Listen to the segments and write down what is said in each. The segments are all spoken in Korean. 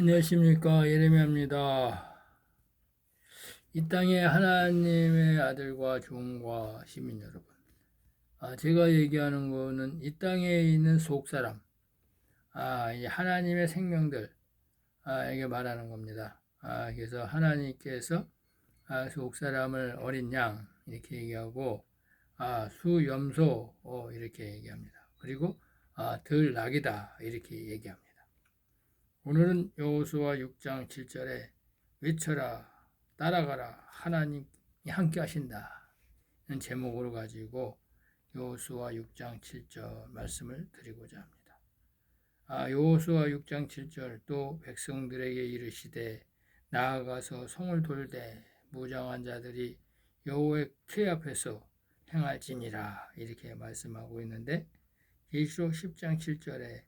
안녕하십니까, 예레미야입니다. 이 땅의 하나님의 아들과 종과 시민 여러분, 제가 얘기하는 거는 이 땅에 있는 속사람, 이 하나님의 생명들, 에게 말하는 겁니다. 그래서 하나님께서 속사람을 어린 양 이렇게 얘기하고, 수염소 이렇게 얘기합니다. 그리고 들나귀다 이렇게 얘기합니다. 오늘은 여호수아 6장 7절에 외쳐라, 따라가라, 하나님이 함께 하신다 이런 제목으로 가지고 여호수아 6장 7절 말씀을 드리고자 합니다. 여호수아 6장 7절 또 백성들에게 이르시되 나아가서 성을 돌되 무장한 자들이 여호와의 궤 앞에서 행할지니라 이렇게 말씀하고 있는데, 계시록 10장 7절에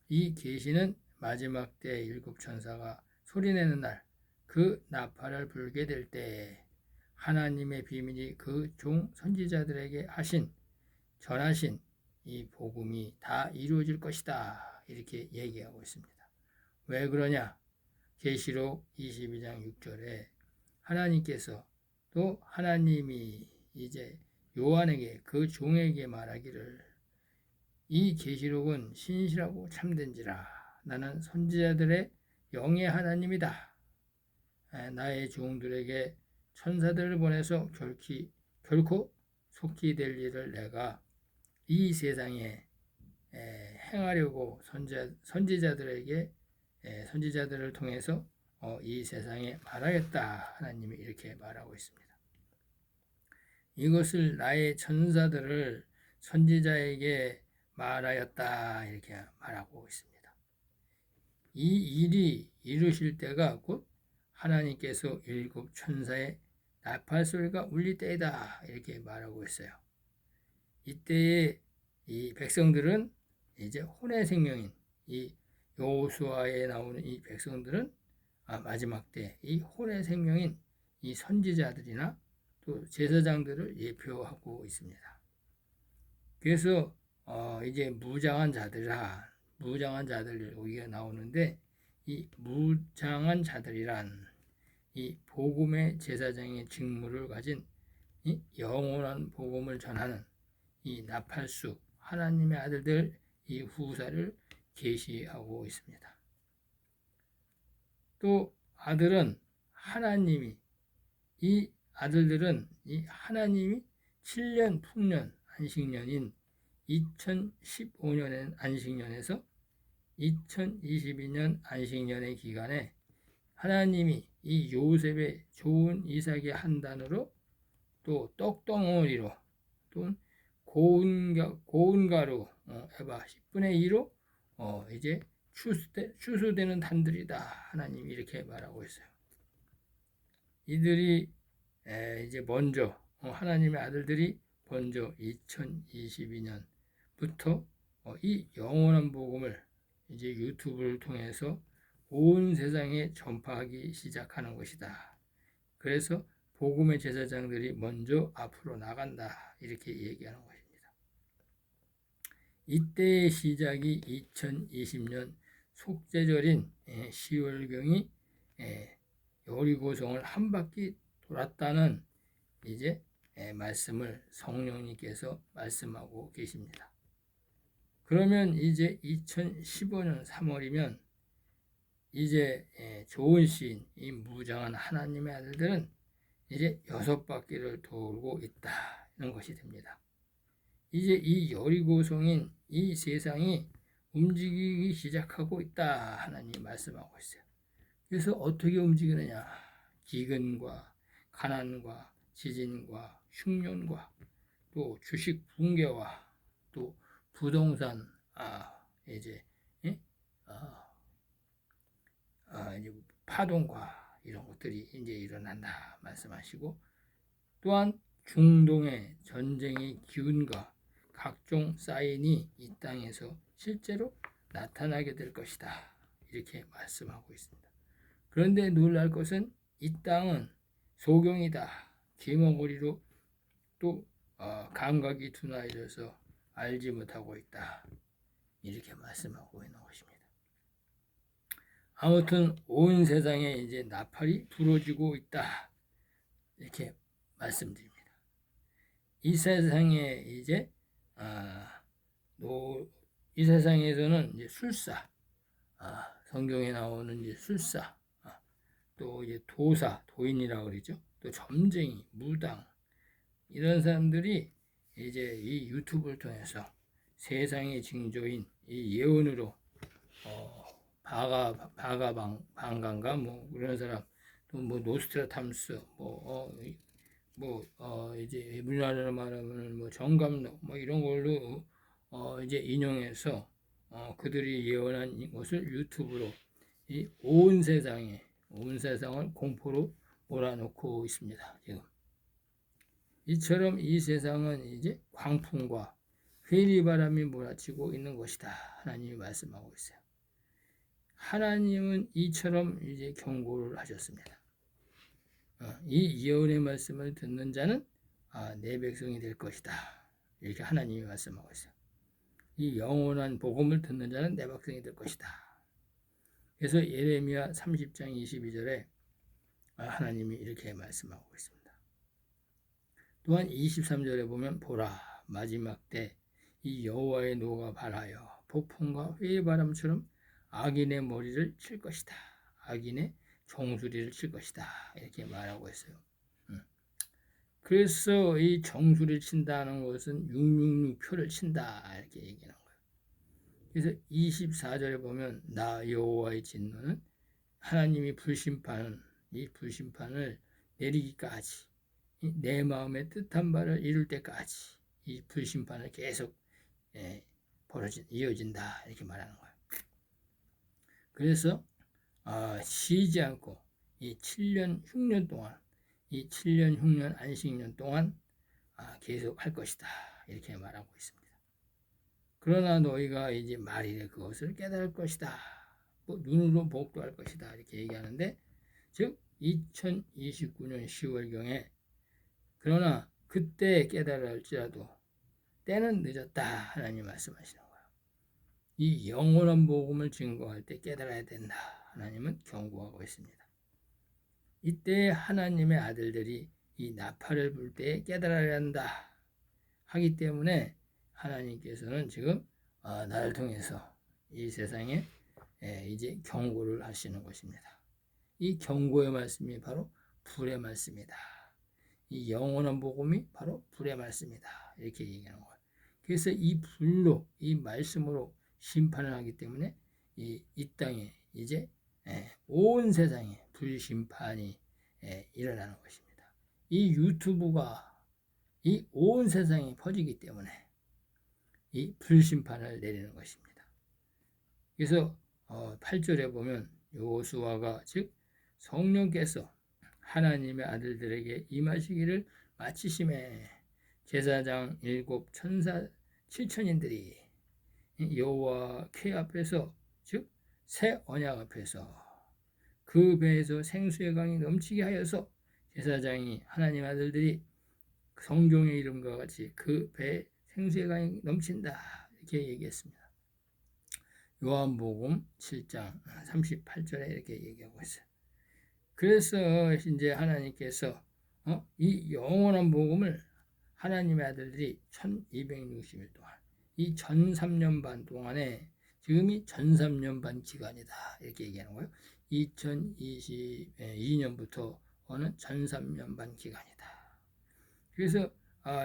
이 계시는 마지막 때 일곱 천사가 소리내는 날 그 나팔을 불게 될 때에 하나님의 비밀이 그 종 선지자들에게 전하신 이 복음이 다 이루어질 것이다 이렇게 얘기하고 있습니다. 왜 그러냐? 계시록 22장 6절에 하나님께서 또 하나님이 이제 요한에게 그 종에게 말하기를 이 계시록은 신실하고 참된지라 나는 선지자들의 영의 하나님이다. 나의 종들에게 천사들을 보내서 결코 속히 될 일을 내가 이 세상에 행하려고 선지자들을 통해서 이 세상에 말하겠다. 하나님이 이렇게 말하고 있습니다. 이것을 나의 천사들을 선지자에게 말하였다 이렇게 말하고 있습니다. 이 일이 이루실 때가 곧 하나님께서 일곱 천사의 나팔 소리가 울릴 때이다 이렇게 말하고 있어요. 이때에 이 백성들은 이제 혼의 생명인 이 여호수아에 나오는 이 백성들은 마지막 때 이 혼의 생명인 이 선지자들이나 또 제사장들을 예표하고 있습니다. 그래서 이제 무장한 자들 여기가 나오는데, 이 무장한 자들이란 이 복음의 제사장의 직무를 가진 이 영원한 복음을 전하는 이 나팔수 하나님의 아들들 이 후사를 계시하고 있습니다. 또 아들은 이 아들들은 이 하나님이 7년 풍년 안식년인 2015년엔 안식년에서 2022년 안식년의 기간에 하나님이 이 요셉의 좋은 이삭의 한 단으로 또 떡덩어리로 또 고운 가루 에바 10분의 2로 이제 추수되는 단들이다 하나님이 이렇게 말하고 있어요. 이들이 이제 먼저 하나님의 아들들이 먼저 2022년부터 이 영원한 복음을 이제 유튜브를 통해서 온 세상에 전파하기 시작하는 것이다. 그래서 복음의 제사장들이 먼저 앞으로 나간다 이렇게 얘기하는 것입니다. 이때의 시작이 2020년 속죄절인 10월경이 여리고성을 한 바퀴 돌았다는 이제 말씀을 성령님께서 말씀하고 계십니다. 그러면 이제 2015년 3월이면 이제 좋은 시인 이 무장한 하나님의 아들들은 이제 6바퀴를 돌고 있다는 것이 됩니다. 이제 이 여리고성인 이 세상이 움직이기 시작하고 있다 하나님이 말씀하고 있어요. 그래서 어떻게 움직이느냐? 기근과 가난과 지진과 흉년과 또 주식 붕괴와 또 부동산 이제 이제 파동과 이런 것들이 이제 일어난다 말씀하시고, 또한 중동의 전쟁의 기운과 각종 사인이 이 땅에서 실제로 나타나게 될 것이다 이렇게 말씀하고 있습니다. 그런데 놀랄 것은 이 땅은 소경이다. 귀머거리로 또 감각이 둔화해져서 알지 못하고 있다 이렇게 말씀하고 있는 것입니다. 아무튼 온 세상에 이제 나팔이 불어지고 있다. 이렇게 말씀드립니다. 이 세상에 이제 이 세상에서는 이제 술사, 성경에 나오는 이제 술사, 또 이제 도사, 도인이라고 그러죠. 또 점쟁이, 무당 이런 사람들이 이제 이 유튜브를 통해서 세상의 징조인 이 예언으로 방간가 뭐 그런 사람 또 뭐 노스트라담스 이제 우리나라로 말하면 뭐 정감록 뭐 이런 걸로 이제 인용해서 그들이 예언한 것을 유튜브로 이 온 세상을 공포로 몰아넣고 있습니다. 지금 이처럼 이 세상은 이제 광풍과 회리바람이 몰아치고 있는 것이다. 하나님이 말씀하고 있어요. 하나님은 이처럼 이제 경고를 하셨습니다. 이 예언의 말씀을 듣는 자는 내 백성이 될 것이다. 이렇게 하나님이 말씀하고 있어요. 이 영원한 복음을 듣는 자는 내 백성이 될 것이다. 그래서 예레미야 30장 22절에 하나님이 이렇게 말씀하고 있습니다. 또한 23절에 보면 보라 마지막 때 이 여호와의 노가 발하여 폭풍과 회바람처럼 악인의 머리를 칠 것이다. 악인의 정수리를 칠 것이다. 이렇게 말하고 있어요. 그래서 이 정수리를 친다는 것은 666표를 친다. 이렇게 얘기하는 거예요. 그래서 24절에 보면 나 여호와의 진노는 하나님이 이 불심판을 내리기까지 내 마음의 뜻한 바를 이룰 때까지 이 불심판을 계속 이어진다. 이렇게 말하는 거예요. 그래서 쉬지 않고 이 7년 흉년 동안 이 7년 흉년 안식년 동안 계속 할 것이다. 이렇게 말하고 있습니다. 그러나 너희가 이제 말일에 그것을 깨달을 것이다. 뭐 눈으로 복도할 것이다. 이렇게 얘기하는데 즉 2029년 10월경에 그러나 그때 깨달아 할지라도 때는 늦었다. 하나님 말씀하시는 거예요. 이 영원한 복음을 증거할 때 깨달아야 된다. 하나님은 경고하고 있습니다. 이때 하나님의 아들들이 이 나팔을 불 때 깨달아야 한다 하기 때문에 하나님께서는 지금 나를 통해서 이 세상에 이제 경고를 하시는 것입니다. 이 경고의 말씀이 바로 불의 말씀이다. 이 영원한 복음이 바로 불의 말씀이다. 이렇게 얘기하는 거예요. 그래서 이 불로 이 말씀으로 심판을 하기 때문에 이 땅에 이제 온 세상에 불심판이 일어나는 것입니다. 이 유튜브가 이 온 세상에 퍼지기 때문에 이 불심판을 내리는 것입니다. 그래서 8절에 보면 여호수아가 즉 성령께서 하나님의 아들들에게 임하시기를 마치심에 제사장 7 천사 7천인들이 여호와 궤 앞에서 즉 새 언약 앞에서 그 배에서 생수의 강이 넘치게 하여서 제사장이 하나님 아들들이 성경의 이름과 같이 그 배에 생수의 강이 넘친다 이렇게 얘기했습니다. 요한복음 7장 38절에 이렇게 얘기하고 있어요. 그래서 이제 하나님께서 이 영원한 복음을 하나님의 아들들이 1260일 동안 이 1003년 반 동안에 지금이 1003년 반 기간이다 이렇게 얘기하는 거예요. 2022년부터는 1003년 반 기간이다. 그래서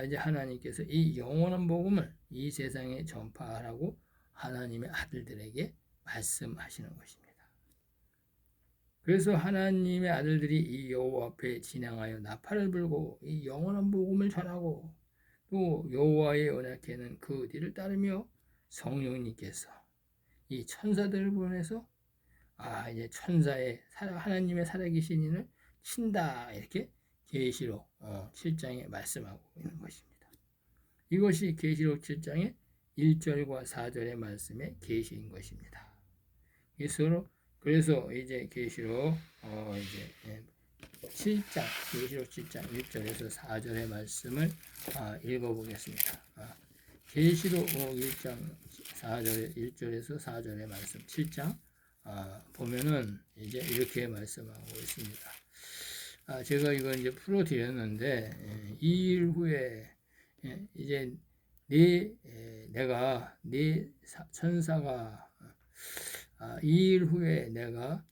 이제 하나님께서 이 영원한 복음을 이 세상에 전파하라고 하나님의 아들들에게 말씀하시는 것입니다. 그래서 하나님의 아들들이 이 여호와 앞에 진행하여 나팔을 불고 이 영원한 복음을 전하고 또 여호와의 언약궤는 그 뒤를 따르며 성령님께서 이 천사들을 보내서 이제 천사의 하나님의 살아계신 이를 친다 이렇게 계시록 7장에 말씀하고 있는 것입니다. 이것이 계시록 7장의 1절과 4절의 말씀의 계시인 것입니다. 그래서 이제 계시록 이제 7장 계시록 7장 1절에서 4절의 말씀을 읽어보겠습니다. 계시록 1장 4절 1절에서 4절의 말씀 7장 보면은 이제 이렇게 말씀하고 있습니다. 제가 이거 이제 풀어드렸는데 2일 후에 이제 내가 네 천사가 2일 후에 내가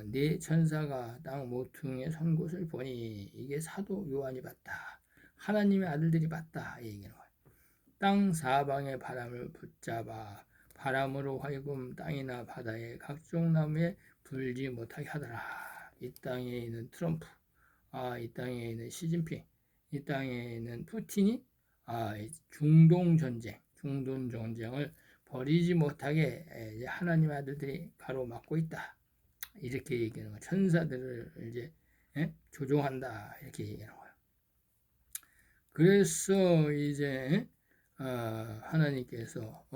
네 천사가 땅 모퉁이에 선 곳을 보니 이게 사도 요한이 봤다. 하나님의 아들들이 봤다. 이 얘기는 거예요. 땅 사방의 바람을 붙잡아 바람으로 하여금 땅이나 바다의 각종 나무에 불지 못하게 하더라. 이 땅에 있는 트럼프, 이 땅에 있는 시진핑, 이 땅에 있는 푸틴이 중동 전쟁을 버리지 못하게 하나님의 아들들이 가로막고 있다. 이렇게 얘기하는 거예요. 천사들을 이제 조종한다. 이렇게 얘기하는 거예요. 그래서 이제 하나님께서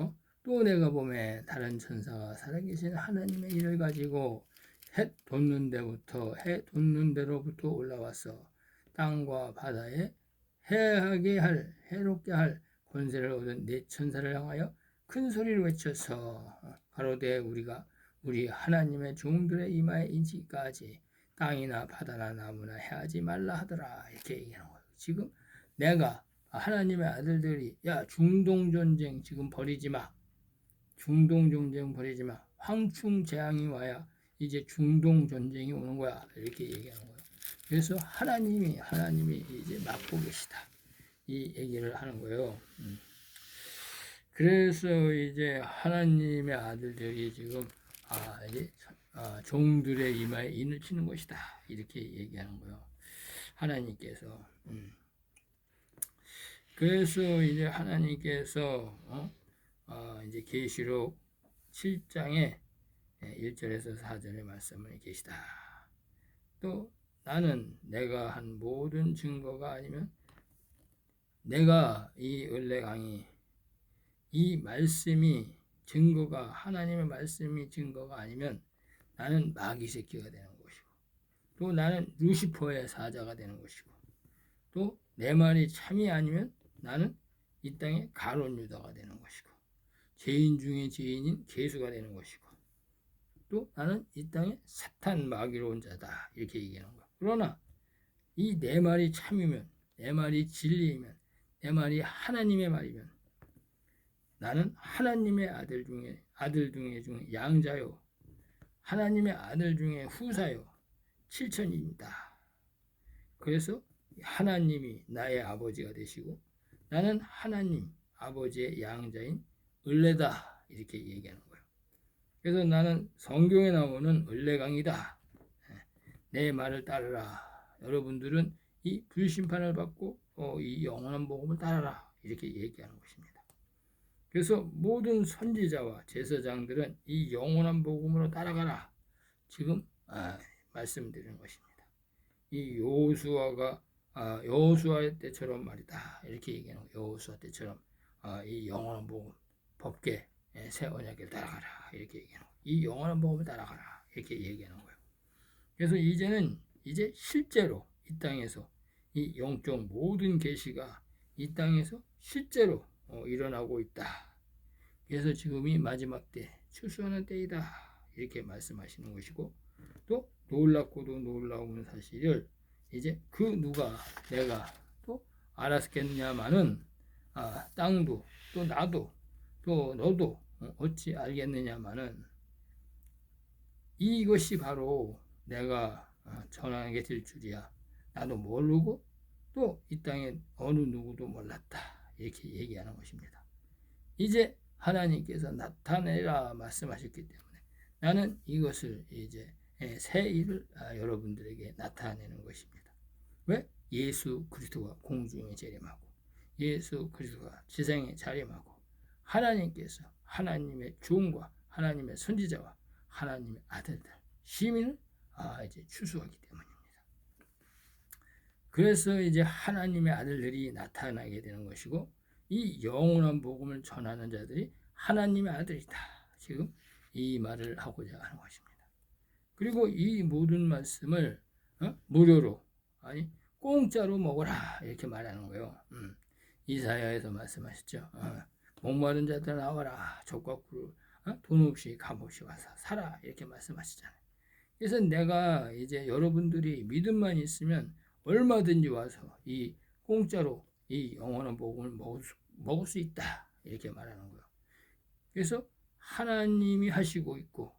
또 내가 보면 다른 천사가 살아계신 하나님의 일을 가지고 해 돋는 데로부터 올라와서 땅과 바다에 해롭게 할 권세를 얻은 네 천사를 향하여 큰 소리를 외쳐서 가로되 우리 하나님의 종들의 이마에 인치까지 땅이나 바다나 나무나 해하지 말라 하더라. 이렇게 얘기하는 거예요. 지금 내가 하나님의 아들들이 중동 전쟁 지금 버리지 마. 중동 전쟁 버리지 마. 황충 재앙이 와야 이제 중동 전쟁이 오는 거야. 이렇게 얘기하는 거예요. 그래서 하나님이 이제 막고 계시다. 이 얘기를 하는 거예요. 그래서 이제 하나님의 아들들이 지금 이제 종들의 이마에 인을 치는 것이다. 이렇게 얘기하는 거예요. 하나님께서. 그래서 이제 하나님께서 이제 계시록 7장에 1절에서 4절의 말씀을 계시다. 또 나는 내가 한 모든 증거가 아니면 내가 이 을레강이 이 말씀이 증거가 하나님의 말씀이 증거가 아니면 나는 마귀 새끼가 되는 것이고 또 나는 루시퍼의 사자가 되는 것이고 또 내 말이 참이 아니면 나는 이 땅에 가룟 유다가 되는 것이고 죄인 중에 죄인인 개수가 되는 것이고 또 나는 이 땅에 사탄 마귀로운 자다 이렇게 얘기하는 거야. 그러나 이 내 말이 참이면 내 말이 진리이면 내 말이 하나님의 말이면 나는 하나님의 아들 중에 양자요 하나님의 아들 중에 후사요 7천입니다. 그래서 하나님이 나의 아버지가 되시고 나는 하나님 아버지의 양자인 을레다 이렇게 얘기하는 거예요. 그래서 나는 성경에 나오는 을레강이다. 내 말을 따르라. 여러분들은 이 불심판을 받고 이 영원한 복음을 따르라 이렇게 얘기하는 것입니다. 그래서 모든 선지자와 제사장들은 이 영원한 복음으로 따라가라. 지금 말씀드리는 것입니다. 이 여호수아 때처럼 말이다. 이렇게 얘기하는 거예요. 여호수아 때처럼 이 영원한 복음, 법계, 새 언약을 따라가라. 이렇게 얘기하는 거예요. 이 영원한 복음을 따라가라. 이렇게 얘기하는 거예요. 그래서 이제 실제로 이 땅에서 이 영적 모든 계시가 이 땅에서 실제로 일어나고 있다. 그래서 지금이 마지막 때, 추수하는 때이다. 이렇게 말씀하시는 것이고 또 놀랍고도 놀라운 사실을 이제 그 누가 내가 또 알았겠냐마는 땅도 또 나도 또 너도 어찌 알겠느냐마는 이것이 바로 내가 전하게 될 줄이야. 나도 모르고 또 이 땅에 어느 누구도 몰랐다. 이렇게 얘기하는 것입니다. 이제 하나님께서 나타내라 말씀하셨기 때문에 나는 이것을 이제 새 일을 여러분들에게 나타내는 것입니다. 왜? 예수 그리스도가 공중에 재림하고 예수 그리스도가 지상에 자림하고 하나님께서 하나님의 종과 하나님의 선지자와 하나님의 아들들 시민을 이제 추수하기 때문입니다. 그래서 이제 하나님의 아들들이 나타나게 되는 것이고 이 영원한 복음을 전하는 자들이 하나님의 아들이다. 지금 이 말을 하고자 하는 것입니다. 그리고 이 모든 말씀을 무료로 아니 공짜로 먹어라 이렇게 말하는 거예요. 이사야에서 말씀하셨죠. 목마른 자들 나와라. 젖과 꿀을 돈 없이 값 없이 와서 살아 이렇게 말씀하시잖아요. 그래서 내가 이제 여러분들이 믿음만 있으면 얼마든지 와서 이 공짜로 이 영원한 복음을 먹을 수 있다 이렇게 말하는 거예요. 그래서 하나님이 하시고 있고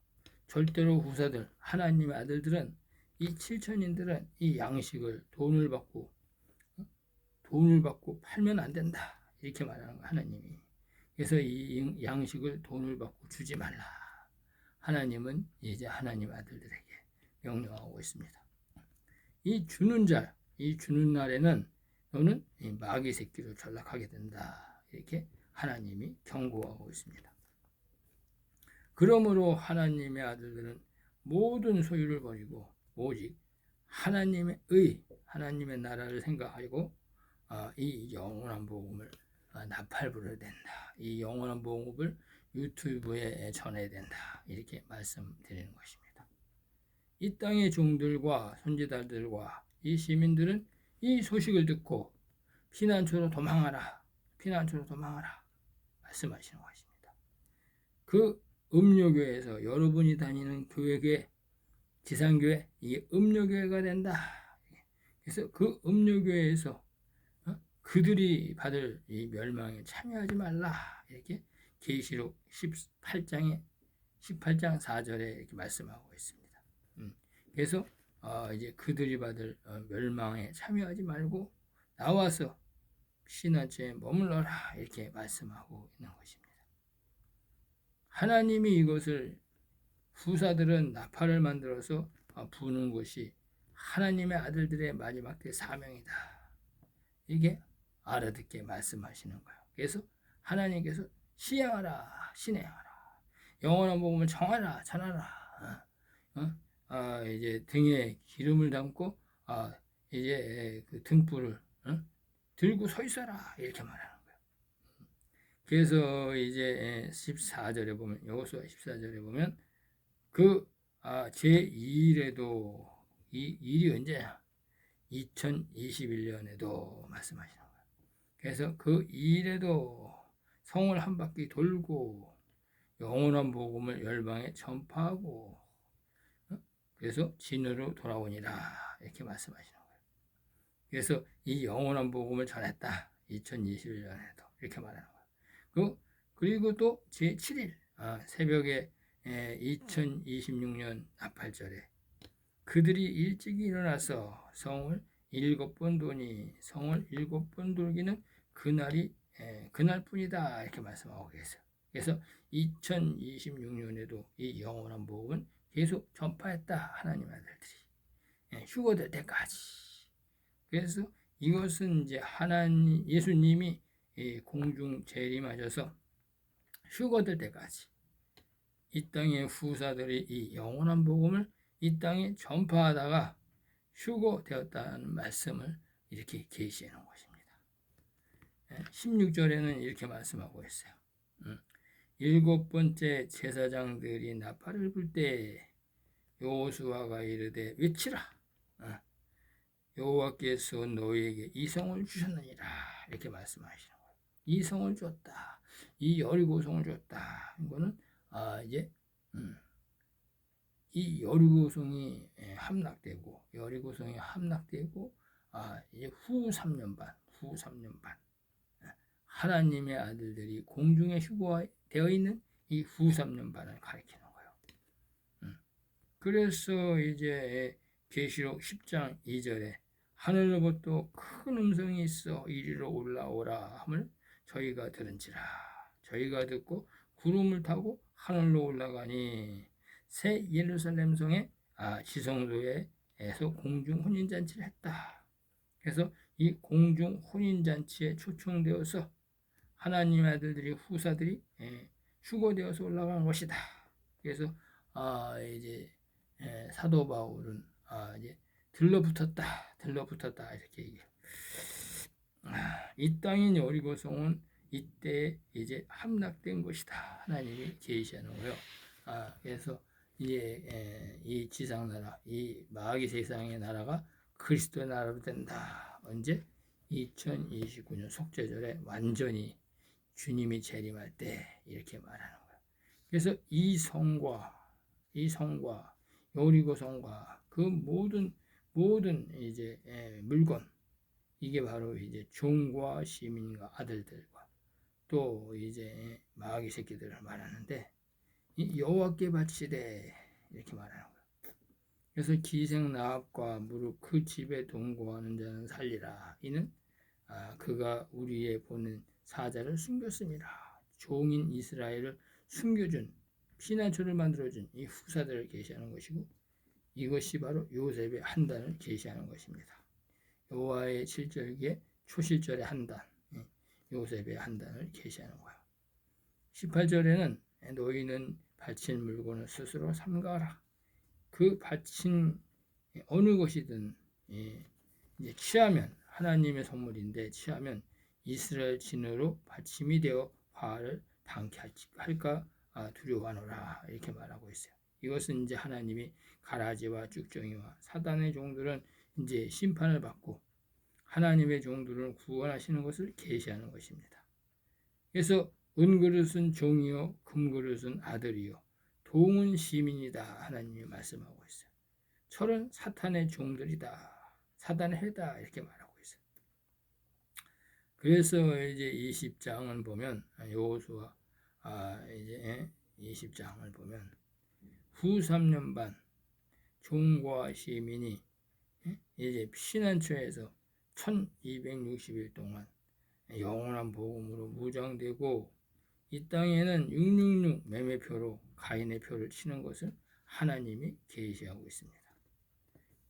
절대로 후사들 하나님의 아들들은 이 칠천인들은 이 양식을 돈을 받고 팔면 안 된다 이렇게 말하는 거예요. 하나님이. 그래서 이 양식을 돈을 받고 주지 말라. 하나님은 이제 하나님 아들들에게 명령하고 있습니다. 이 주는 날에는 너는 이 마귀 새끼로 전락하게 된다. 이렇게 하나님이 경고하고 있습니다. 그러므로 하나님의 아들들은 모든 소유를 버리고 오직 하나님의 하나님의 나라를 생각하고 이 영원한 복음을 나팔부려야 된다. 이 영원한 복음을 유튜브에 전해야 된다. 이렇게 말씀드리는 것입니다. 이 땅의 종들과 선지자들과 이 시민들은 이 소식을 듣고 피난처로 도망하라. 말씀하시는 것입니다. 그 음료교회에서 여러분이 다니는 교회에 지상교회 이 음료교회가 된다. 그래서 그 음료교회에서 그들이 받을 이 멸망에 참여하지 말라. 이렇게 계시록 18장 4절에 이렇게 말씀하고 있습니다. 그래서 이제 그들이 받을 멸망에 참여하지 말고 나와서 피난처에 머물러라 이렇게 말씀하고 있는 것입니다. 하나님이 이것을 후사들은 나팔을 만들어서 부는 것이 하나님의 아들들의 마지막 때 사명이다. 이게 알아듣게 말씀하시는 거예요. 그래서 하나님께서 신행하라. 영원한 복음을 전하라. 이제 등에 기름을 담고 이제 그 등불을 들고 서 있어라 이렇게 말하는 거예요. 그래서 이제 14절에 보면 여호수아 14절에 보면 그 제2일에도 이 일이 언제냐? 2021년에도 말씀하시는 거예요. 그래서 그 일에도 성을 한 바퀴 돌고 영원한 복음을 열방에 전파하고 그래서 진으로 돌아오니라 이렇게 말씀하시는 거예요. 그래서 이 영원한 복음을 전했다. 2021년에도 이렇게 말하는 거예요. 그리고 또 제7일 새벽에 2026년 나팔절에 그들이 일찍 일어나서 성을 7번 도니 성을 7번 돌기는 그날뿐이다 이렇게 말씀하고 계세요. 그래서 2026년에도 이 영원한 복음은 계속 전파했다. 하나님 아들들이 휴거될 때까지. 그래서 이것은 이제 예수님이 공중 재림하셔서 휴거될 때까지 이 땅의 후사들이 이 영원한 복음을 이 땅에 전파하다가 휴거되었다는 말씀을 이렇게 계시해 놓은 것입니다. 16절에는 이렇게 말씀하고 있어요. 7번째 제사장들이 나팔을 불 때 여호수아가 이르되 외치라. 여호와께서 너희에게 이 성을 주셨느니라 이렇게 말씀하시는 거예요. 이 성을 줬다. 이 여리고성을 줬다. 이거는 이제 이 여리고성이 함락되고 이제 후 3년 반 하나님의 아들들이 공중에 휴거되어 있는 이 후 3년 반을 가리키는 거예요. 그래서 이제 계시록 10장 2절에 하늘로부터 큰 음성이 있어 이리로 올라오라 함을 저희가 들은지라. 저희가 듣고 구름을 타고 하늘로 올라가니 새 예루살렘 성의 지성소에서 공중 혼인잔치를 했다. 그래서 이 공중 혼인잔치에 초청되어서 하나님의 아들들이 후사들이 휴거되어서 올라가는 것이다. 그래서 이제 사도 바울은 이제 들러붙었다 이렇게 얘기해요. 이 땅인 여리고성은 이때 이제 함락된 것이다. 하나님이 계시하는 거예요. 그래서 이제 이 지상 나라, 이 마귀 세상의 나라가 그리스도의 나라로 된다. 언제? 2029년 속죄절에 완전히 주님이 재림할 때 이렇게 말하는 거예요. 그래서 이 성과 여리고 성과 그 모든 이제 물건, 이게 바로 이제 종과 시민과 아들들과 또 이제 마귀 새끼들을 말하는데, 이 여호와께 바치되 이렇게 말하는 거예요. 그래서 기생 나합과 무릇 그 집에 동거하는 자는 살리라. 이는 그가 우리의 보는 사자를 숨겼습니다. 종인 이스라엘을 숨겨준, 피난처를 만들어준 이 후사들을 계시하는 것이고, 이것이 바로 요셉의 한단을 계시하는 것입니다. 여호와의 7절기에 초실절의 한단, 요셉의 한단을 계시하는 거예요. 18절에는 너희는 바친 물건을 스스로 삼가라. 그 바친 어느 것이든 이제 취하면 하나님의 선물인데, 취하면 이스라엘 진으로 바침이 되어 화를 당케 할까 두려워하노라. 이렇게 말하고 있어요. 이것은 이제 하나님이 가라지와 쭉정이와 사단의 종들은 이제 심판을 받고 하나님의 종들을 구원하시는 것을 계시하는 것입니다. 그래서 은그릇은 종이요 금그릇은 아들이요 동은 시민이다. 하나님이 말씀하고 있어요. 철은 사탄의 종들이다. 사단의 해다. 이렇게 말하고 있어요. 그래서 이제 20장을 보면 여호수아 이제 20장을 보면 후 3년 반 종과 시민이 이제 피난처에서 1260일 동안 영원한 복음으로 무장되고, 이 땅에는 666 매매표로 가인의 표를 치는 것을 하나님이 계시하고 있습니다.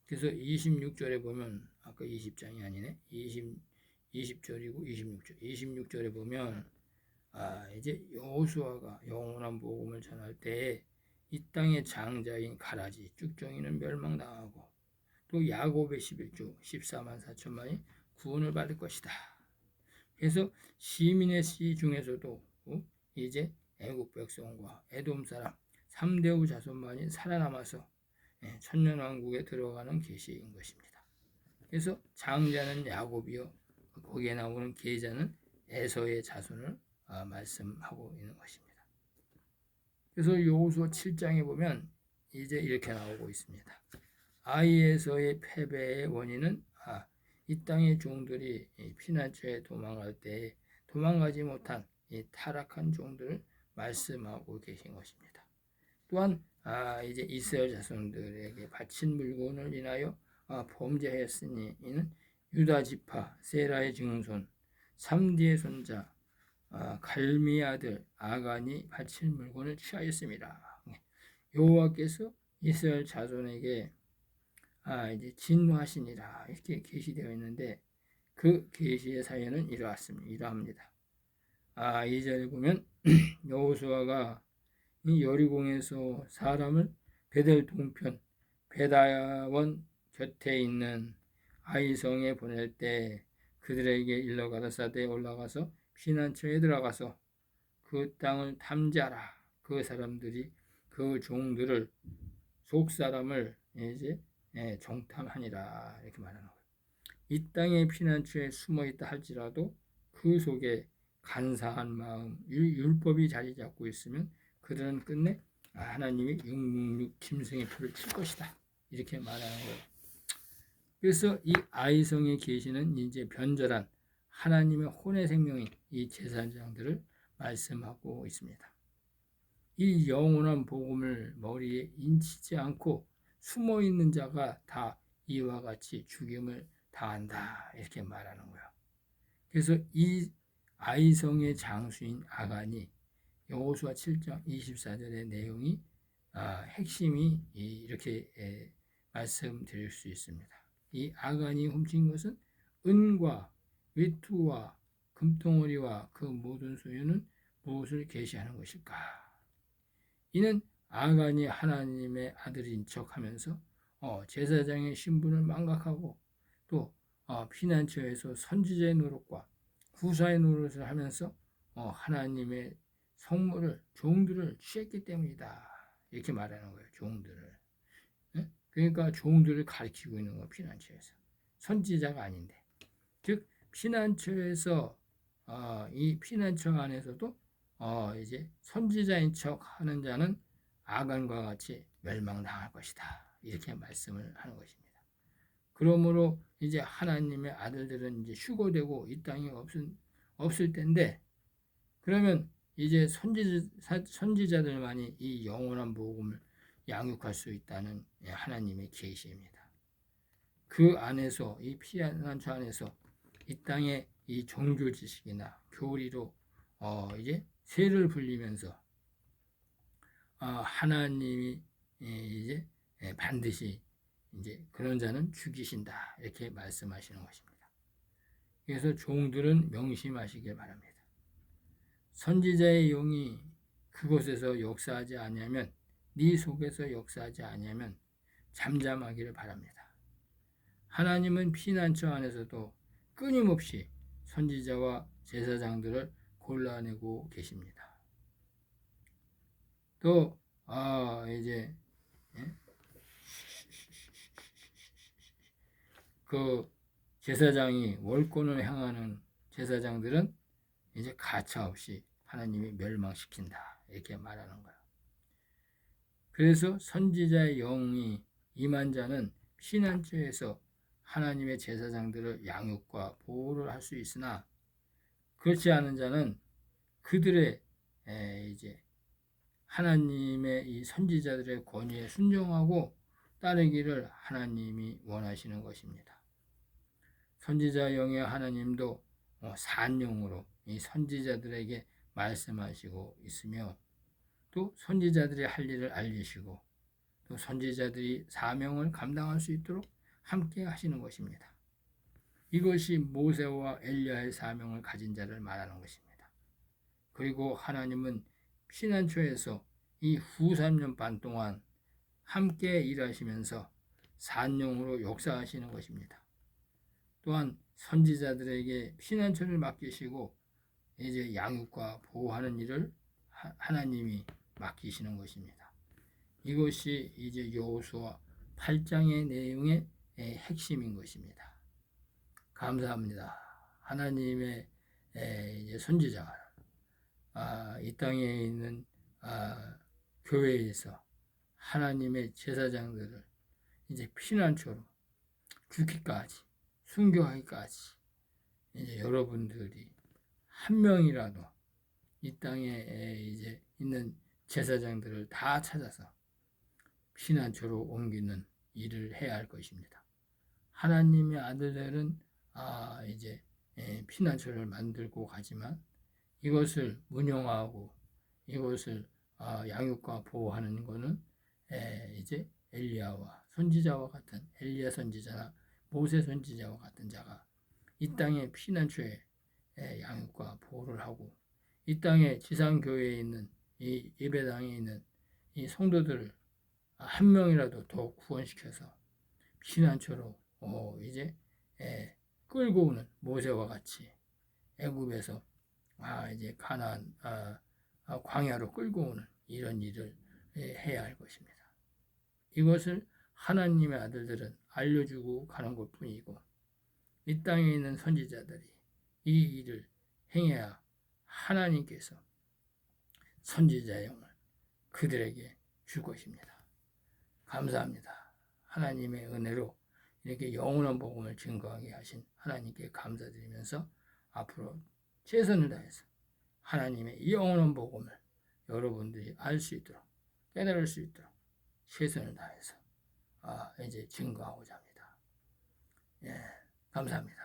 그래서 26절에 보면, 아까 20장이 아니네, 20절이고 26절. 26절에 보면 이제 여호수아가 영원한 복음을 전할 때에 이 땅의 장자인 가라지 쭉정이는 멸망당하고, 또 야곱의 11조 14만 4천만이 구원을 받을 것이다. 그래서 시민의 씨 중에서도 이제 애국 백성과 에돔 사람 3대우 자손만이 살아남아서 천년왕국에 들어가는 계시인 것입니다. 그래서 장자는 야곱이요, 거기에 나오는 계자는 에서의 자손을 말씀하고 있는 것입니다. 그래서 여호수아 7장에 보면 이제 이렇게 나오고 있습니다. 아이에서의 패배의 원인은 이 땅의 종들이 피난처에 도망갈 때 도망가지 못한 이 타락한 종들을 말씀하고 계신 것입니다. 또한 이제 이스라엘 자손들에게 바친 물건을 인하여 범죄하였으니, 이는 유다 지파 세라의 증손 3디의 손자 갈미 아들 아간이 바친 물건을 취하였습니다. 여호와께서 이스라엘 자손에게 이제 진노하시니라 이렇게 계시되어 있는데, 그 계시의 사연은 이러합니다. 2절에 보면 여호수아가 이 여리공에서 사람을 베델 동편 베다원 곁에 있는 아이성에 보낼 때 그들에게 일러 가라사대 올라가서 피난처에 들어가서 그 땅을 탐지하라. 그 사람들이 그 종들을 속 사람을 이제 정탐하니라 이렇게 말하는 거예요. 이 땅의 피난처에 숨어 있다 할지라도 그 속에 간사한 마음, 율법이 자리 잡고 있으면 그들은 끝내 하나님이 666 짐승의 표를 칠 것이다 이렇게 말하는 거예요. 그래서 이 아이성에 계시는 이제 변절한 하나님의 혼의 생명인 이 제사장들을 말씀하고 있습니다. 이 영원한 복음을 머리에 인치지 않고 숨어 있는 자가 다 이와 같이 죽임을 당한다 이렇게 말하는 거예요. 그래서 이 아이성의 장수인 아간이 여호수아 7장 24절의 내용이 핵심이 이렇게 말씀드릴 수 있습니다. 이 아간이 훔친 것은 은과 외투와 금덩어리와 그 모든 소유는 무엇을 계시하는 것일까? 이는 아간이 하나님의 아들인 척하면서 제사장의 신분을 망각하고 또 피난처에서 선지자의 노릇과 후사의 노릇을 하면서 하나님의 성물을 종들을 취했기 때문이다 이렇게 말하는 거예요. 종들을. 그러니까 종들을 가리키고 있는 거예요. 피난처에서 선지자가 아닌데, 즉 피난처에서 이 피난처 안에서도 이제 선지자인 척 하는 자는 아간과 같이 멸망당할 것이다. 이렇게 말씀을 하는 것입니다. 그러므로 이제 하나님의 아들들은 이제 휴거되고 이 땅이 없을 텐데, 그러면 이제 선지자들만이 이 영원한 복음을 양육할 수 있다는 하나님의 계시입니다. 그 안에서, 이 피난처 안에서 이 땅의 이 종교 지식이나 교리로 이제 세를 불리면서 하나님이 이제 반드시 이제 그런 자는 죽이신다, 이렇게 말씀하시는 것입니다. 그래서 종들은 명심하시길 바랍니다. 선지자의 영이 그곳에서 역사하지 아니하면, 네 속에서 역사하지 아니하면 잠잠하기를 바랍니다. 하나님은 피난처 안에서도 끊임없이 선지자와 제사장들을 골라내고 계십니다. 또 이제 그 제사장이 월권을 향하는 제사장들은 이제 가차없이 하나님이 멸망시킨다, 이렇게 말하는 거예요. 그래서 선지자의 영이 임한 자는 피난처에서 하나님의 제사장들을 양육과 보호를 할 수 있으나, 그렇지 않은 자는 그들의 이제 하나님의 이 선지자들의 권위에 순종하고 따르기를 하나님이 원하시는 것입니다. 선지자 영의 하나님도 산영으로 이 선지자들에게 말씀하시고 있으며, 또 선지자들이 할 일을 알리시고, 또 선지자들이 사명을 감당할 수 있도록 함께 하시는 것입니다. 이것이 모세와 엘리야의 사명을 가진 자를 말하는 것입니다. 그리고 하나님은 피난처에서 이 후 3년 반 동안 함께 일하시면서 산영으로 역사하시는 것입니다. 또한 선지자들에게 피난처를 맡기시고 이제 양육과 보호하는 일을 하나님이 맡기시는 것입니다. 이것이 이제 여호수아 8장의 내용의 핵심인 것입니다. 감사합니다. 하나님의 선지자가 이 땅에 있는 교회에서 하나님의 제사장들을 이제 피난처로 죽기까지, 순교하기까지 이제 여러분들이 한 명이라도 이 땅에 이제 있는 제사장들을 다 찾아서 피난처로 옮기는 일을 해야 할 것입니다. 하나님의 아들들은 이제 피난처를 만들고 가지만 이것을 운영하고 이것을 양육과 보호하는 것은 이제 엘리야와 선지자와 같은, 엘리야 선지자나 모세 선지자와 같은 자가 이 땅의 피난처에 양육과 보호를 하고, 이 땅에 지상교회에 있는 이 예배당에 있는 이 성도들을 한 명이라도 더 구원시켜서 피난처로 이제 끌고 오는, 모세와 같이 애굽에서 이제 가나안 광야로 끌고 오는 이런 일을 해야 할 것입니다. 이것을 하나님의 아들들은 알려주고 가는 것뿐이고, 이 땅에 있는 선지자들이 이 일을 행해야 하나님께서 선지자의 영을 그들에게 줄 것입니다. 감사합니다. 하나님의 은혜로 이렇게 영원한 복음을 증거하게 하신 하나님께 감사드리면서 앞으로 최선을 다해서 하나님의 이 영원한 복음을 여러분들이 알 수 있도록, 깨달을 수 있도록 최선을 다해서 이제 증거하고자 합니다. 감사합니다.